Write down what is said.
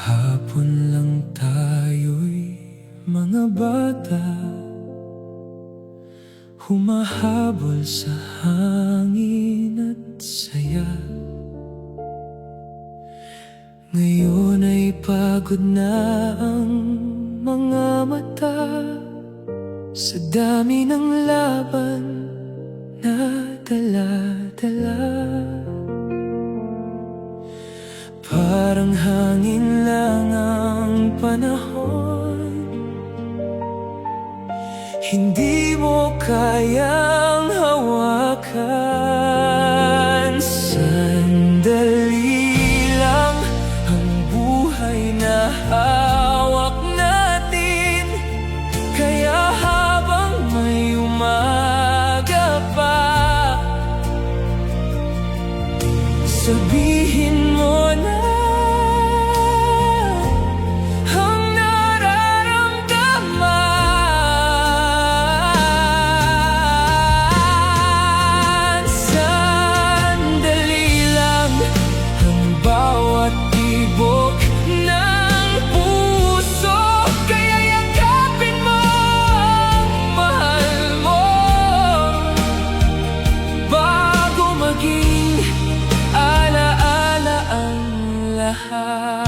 Kahapon lang tayo'y mga bata, humahabol sa hangin at saya. Ngayon ay pagod na ang mga mata sa dami ng laban na dala-dala. Parang hangin lang ang panahon, hindi mo kayang hawakan. Sandali lang ang buhay na hawak natin, kaya habang may umaga pa, sabihin mo na ang nararamdaman. Sandali lang ang bawat tibok ng puso, kaya yakapin mo ang mahal mo bago maging alaala ang lahat.